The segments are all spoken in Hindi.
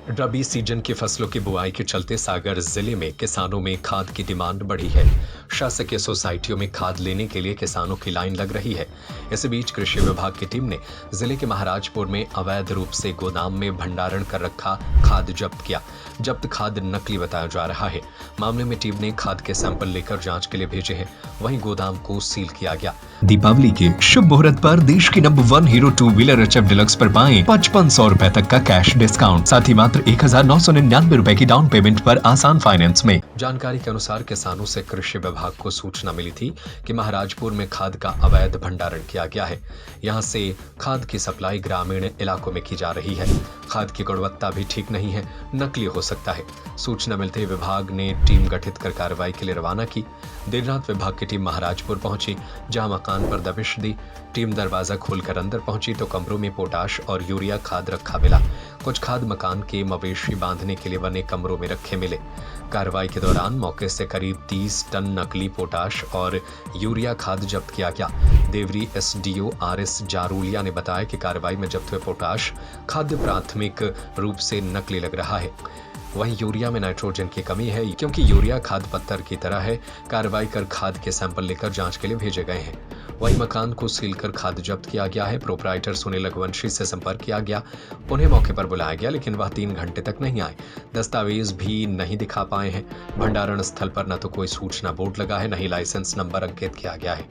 रबी सीजन की फसलों की बुआई के चलते सागर जिले में किसानों में खाद की डिमांड बढ़ी है। शासकीय सोसाइटियों में खाद लेने के लिए किसानों की लाइन लग रही है। इसी बीच कृषि विभाग की टीम ने जिले के महाराजपुर में अवैध रूप से गोदाम में भंडारण कर रखा खाद जब्त किया। जब्त खाद नकली बताया जा रहा है। मामले में टीम ने खाद के सैंपल लेकर जांच के लिए भेजे हैं। वहीं गोदाम को सील किया गया। दीपावली के शुभ मुहूर्त पर देश की number 1 hero 2 wheeler HF deluxe पर पाएं 5500 रुपए तक का कैश डिस्काउंट, साथ ही मात्र 1999 रुपए की डाउन पेमेंट पर आसान फाइनेंस में। जानकारी के अनुसार किसानों से कृषि विभाग को सूचना मिली थी कि महाराजपुर में खाद का अवैध भंडारण किया गया है। यहां से खाद की सप्लाई ग्रामीण इलाकों में की जा रही है। खाद की गुणवत्ता भी ठीक नहीं है, नकली हो सकता है। सूचना मिलते ही विभाग ने टीम गठित कर कार्रवाई के लिए रवाना की। देर रात विभाग की टीम महाराजपुर पहुंची, जहां मकान पर दबिश दी। टीम दरवाजा खोलकर अंदर पहुंची तो कमरों में पोटाश और यूरिया खाद रखा मिला। कुछ खाद मकान के मवेशी बांधने के लिए बने कमरों में रखे मिले। कार्रवाई के दौरान मौके से करीब 30 टन नकली पोटाश और यूरिया खाद जब्त किया गया। देवरी SDO RS जारूलिया ने बताया कि कार्रवाई में जब्त हुए पोटाश खाद्य प्राथमिक रूप से नकली लग रहा है। वहीं यूरिया में नाइट्रोजन की कमी है, क्योंकि यूरिया खाद पत्थर की तरह है। कार्रवाई कर खाद के सैंपल लेकर जांच के लिए भेजे गए हैं। वहीं मकान को सील कर खाद जब्त किया गया है। प्रोपराइटर सुनील रघुवंशी से संपर्क किया गया। उन्हें मौके पर बुलाया गया, लेकिन वह 3 घंटे तक नहीं आए। दस्तावेज भी नहीं दिखा पाए हैं। भंडारण स्थल पर न तो कोई सूचना बोर्ड लगा है, न ही लाइसेंस नंबर अंकित किया गया है।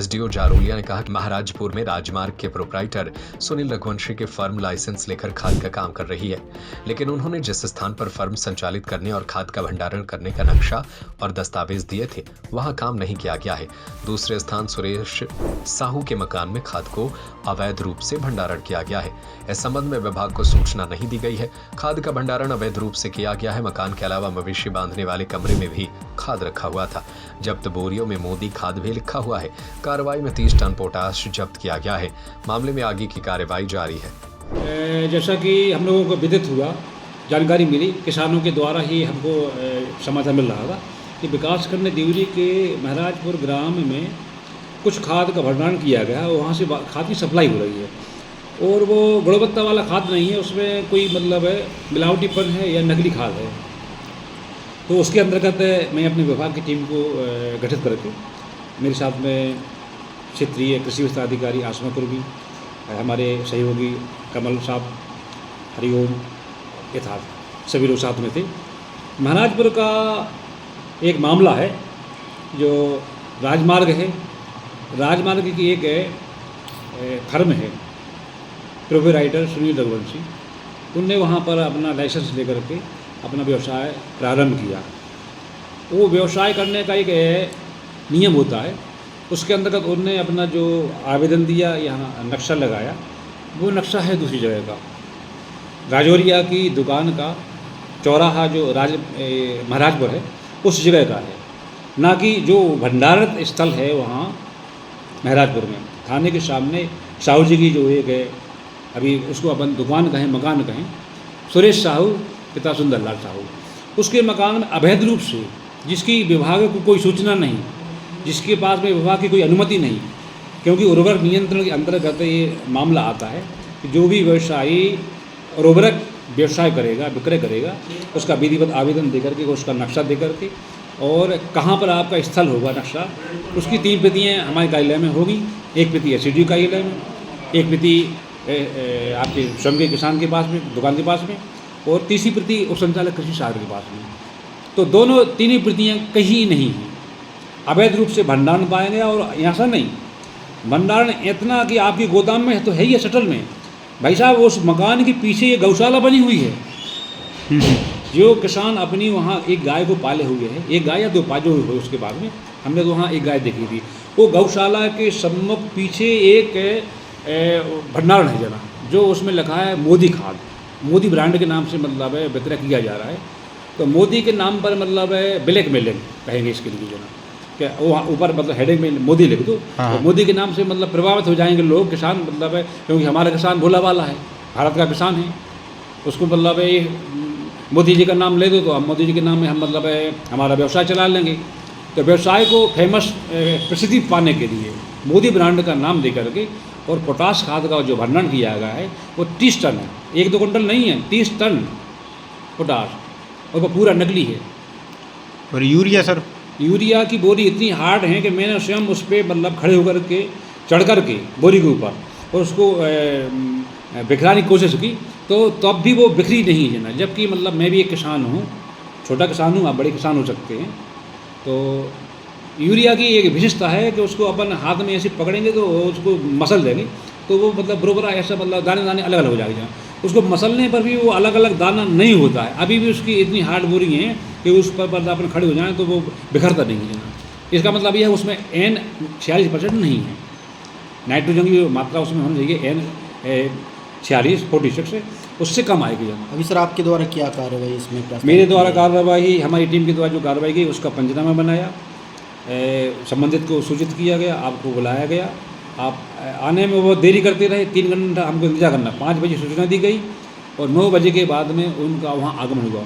SDO जारूलिया ने कहा कि महाराजपुर में राजमार्ग के प्रोपराइटर सुनील रघुवंशी की फर्म लाइसेंस लेकर खाद का काम कर रही है, लेकिन उन्होंने जिस स्थान पर फर्म संचालित करने और खाद का भंडारण करने का नक्शा और दस्तावेज दिए थे, वहां काम नहीं किया गया है। दूसरे स्थान सुरेश साहू के मकान में खाद को अवैध रूप से भंडारण किया गया है। इस संबंध में विभाग को सूचना नहीं दी गई है। खाद का भंडारण अवैध रूप से किया गया है। मकान के अलावा मवेशी बांधने वाले कमरे में भी खाद रखा हुआ था। जब्त बोरियों में मोदी खाद भी लिखा हुआ है। कार्रवाई में 30 टन पोटाश जब्त किया गया है। मामले में आगे की कार्रवाई जारी है। जैसा कि हम लोगों को विदित हुआ, जानकारी मिली, किसानों के द्वारा ही हमको समाचार मिल रहा था कि विकासखंड देवरी के महाराजपुर ग्राम में कुछ खाद का भंडारण किया गया है। वहाँ से खाद की सप्लाई हो रही है और वो गुणवत्ता वाला खाद नहीं है, उसमें कोई मतलब है मिलावटीपन है या नकली खाद है। तो उसके अंतर्गत मैं अपने विभाग की टीम को गठित करके, मेरे साथ में क्षेत्रीय कृषि विस्तार अधिकारी आसमा कुर्मी, हमारे सहयोगी कमल साहब, हरिओम यथार्थ, सभी लोग साथ में थे। महाराजपुर का एक मामला है जो राजमार्ग है। राजमार्ग की एक फर्म है, प्रोपराइटर सुनील रघुवंशी। उनने वहाँ पर अपना लाइसेंस लेकर के अपना व्यवसाय प्रारंभ किया। वो व्यवसाय करने का एक नियम होता है, उसके अंतर्गत उनने अपना जो आवेदन दिया, यहाँ नक्शा लगाया, वो नक्शा है दूसरी जगह का। राजौरिया की दुकान का चौराहा जो महाराजपुर है, उस जगह का है, ना कि जो भंडारण स्थल है वहाँ महाराजपुर में थाने के सामने साहू जी की जो एक है, अभी उसको अपन दुकान कहें, मकान कहें, सुरेश साहू पिता सुंदरलाल साहू, उसके मकान में अवैध रूप से, जिसकी विभाग को कोई सूचना नहीं, जिसके पास में विभाग की कोई अनुमति नहीं, क्योंकि उर्वरक नियंत्रण के अंतर्गत ये मामला आता है कि जो भी व्यवसायी उर्वरक व्यवसाय करेगा, विक्रय करेगा, उसका विधिवत आवेदन दे करके, उसका नक्शा दे करके, और कहाँ पर आपका स्थल होगा नक्शा, उसकी 3 प्रतियाँ हमारे कार्यालय में होगी। एक प्रति SDO कार्यालय में, एक प्रति आपके स्वयं के किसान के पास में, दुकान के पास में, और तीसरी प्रति उप संचालक कृषि सागर के पास में। तो दोनों 3 प्रतियाँ कहीं नहीं हैं। अवैध रूप से भंडारण पाया गया। और ऐसा नहीं, भंडारण इतना कि आपकी गोदाम में तो है ही है, शटल में। भाई साहब, उस मकान के पीछे ये गौशाला बनी हुई है। जो किसान अपनी वहाँ एक गाय को पाले हुए हैं, एक गाय या 2 पाले हुए, उसके बाद में हमने तो वहाँ एक गाय देखी थी। वो गौशाला के सम्मुख पीछे एक भंडारण है जना, जो उसमें लिखा है मोदी खाद, मोदी ब्रांड के नाम से मतलब है विक्रय किया जा रहा है। तो मोदी के नाम पर मतलब है ब्लैक मेलिंग कहेंगे इसके लिए जना, क्या वो ऊपर मतलब हेडिंग में मोदी लिख दो। तो मोदी के नाम से मतलब प्रभावित हो जाएंगे लोग, किसान मतलब है, क्योंकि हमारा किसान भोला वाला है, भारत का किसान है, उसको मतलब है मोदी जी का नाम ले दो तो हम मोदी जी के नाम में हम मतलब है हमारा व्यवसाय चला लेंगे। तो व्यवसाय को फेमस प्रसिद्धि पाने के लिए मोदी ब्रांड का नाम दे करके और पोटाश खाद का जो भंडारण किया गया है वो 30 टन है, 1-2 कुंटल नहीं है, 30 टन पोटाश, और वो पूरा नकली है। और यूरिया सर? यूरिया की बोरी इतनी हार्ड है कि मैंने स्वयं उस पर मतलब खड़े होकर के चढ़ कर के बोरी के ऊपर और उसको बिखराने की कोशिश की, तो तब भी वो बिखरी नहीं है ना। जबकि मतलब मैं भी एक किसान हूँ, छोटा किसान हूँ, आप बड़े किसान हो सकते हैं। तो यूरिया की एक विशेषता है कि उसको अपन हाथ में ऐसे पकड़ेंगे तो उसको मसल देंगे तो वो मतलब बरोबर ऐसा मतलब दाने दाने अलग अलग हो जाएगा। उसको मसलने पर भी वो अलग अलग दाना नहीं होता है। अभी भी उसकी इतनी हार्ड बोरी है कि उस पर अपन खड़े हो जाएँ तो वो बिखरता नहीं है ना। इसका मतलब यह है उसमें N 46% नहीं है, नाइट्रोजन की मात्रा उसमें होनी चाहिए N 46 है, उससे कम आएगी जब। अभी सर आपके द्वारा क्या कार्रवाई इसमें प्रस्तावित मेरे द्वारा की है? कार्रवाई, हमारी टीम के द्वारा जो कार्रवाई की उसका पंचनामा बनाया, संबंधित को सूचित किया गया, आपको बुलाया गया। आप आने में वो देरी करते रहे, 3 घंटा हमको इंतजार करना। 5 बजे सूचना दी गई और 9 बजे के बाद में उनका वहाँ आगमन हुआ।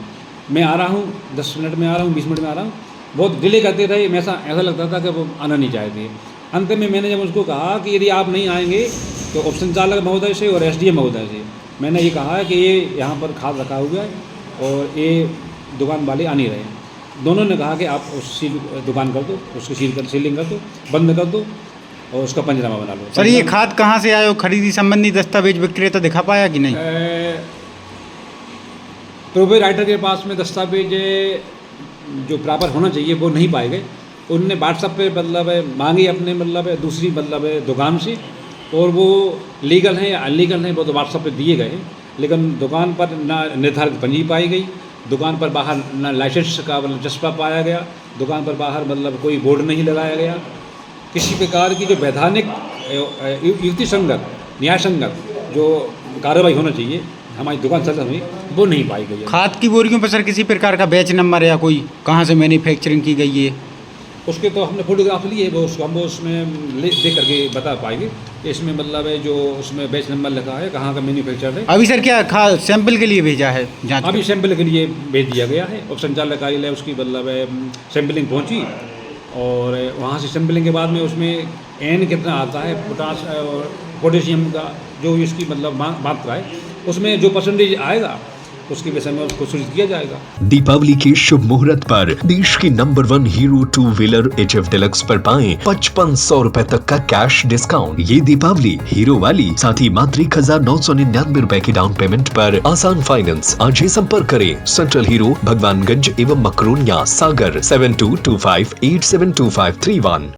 मैं आ रहा हूँ, 10 मिनट में आ रहा हूँ, 20 मिनट में आ रहा हूँ, बहुत डिले करते रहे। मैं ऐसा लगता था कि वो आना नहीं चाहते। अंत में मैंने जब उसको कहा कि यदि आप नहीं आएंगे तो उप संचालक महोदय से और SDM महोदय से मैंने ये कहा है कि ये यहाँ पर खाद रखा हुआ है और ये दुकान वाले आ नहीं रहे। दोनों ने कहा कि आप उस दुकान कर दो, उसकी सीलिंग कर दो, बंद कर दो और उसका पंचनामा बना लो। सर ये खाद कहाँ से आया? खरीदी संबंधी दस्तावेज विक्रेता दिखा पाया कि नहीं? प्रोपराइटर के पास में दस्तावेज जो प्रॉपर होना चाहिए वो नहीं पाए गए। उनने व्हाट्सएप पे मतलब मांगी अपने मतलब दूसरी मतलब दुकान से, और वो लीगल हैं या अनलीगल हैं वो तो व्हाट्सएप पे दिए गए, लेकिन दुकान पर ना निर्धारित पंजी पाई गई, दुकान पर बाहर ना लाइसेंस का मतलब जस्पा पाया गया, दुकान पर बाहर मतलब कोई बोर्ड नहीं लगाया गया। किसी प्रकार की जो वैधानिक युक्ति संगत न्याय संगत जो कार्रवाई होना चाहिए हमारी दुकान सदन हुई वो नहीं पाई गई है। खाद की बोरियों पर सर किसी प्रकार का बैच नंबर या कोई कहाँ से मैन्युफैक्चरिंग की गई है? उसके तो हमने फोटोग्राफ लिए, वो उसको हम उसमें देख करके बता पाएंगे कि इसमें मतलब है जो उसमें बैच नंबर लिखा है, कहाँ का मैन्युफैक्चर है। अभी सर क्या खाद सैंपल के लिए भेजा है जांच? अभी सैंपल के लिए भेज दिया गया है और संचालक कार्यालय उसकी मतलब सैंपलिंग पहुंची और वहाँ से सैंपलिंग के बाद में उसमें N कितना आता है पोटाश और पोटेशियम का जो इसकी मतलब मात्रा है, उसमें जो परसेंटेज आएगा उसके विषय में उसको सूचित किया जाएगा। दीपावली के शुभ मुहूर्त पर देश की number 1 hero 2 wheeler HF deluxe पर पाएं 5500 रुपए तक का कैश डिस्काउंट। ये दीपावली हीरो वाली, साथ ही मात्र 1999 रुपए की डाउन पेमेंट पर आसान फाइनेंस। आज ही संपर्क करें सेंट्रल हीरो, भगवानगंज एवं मकरोनिया, सागर 7225872531।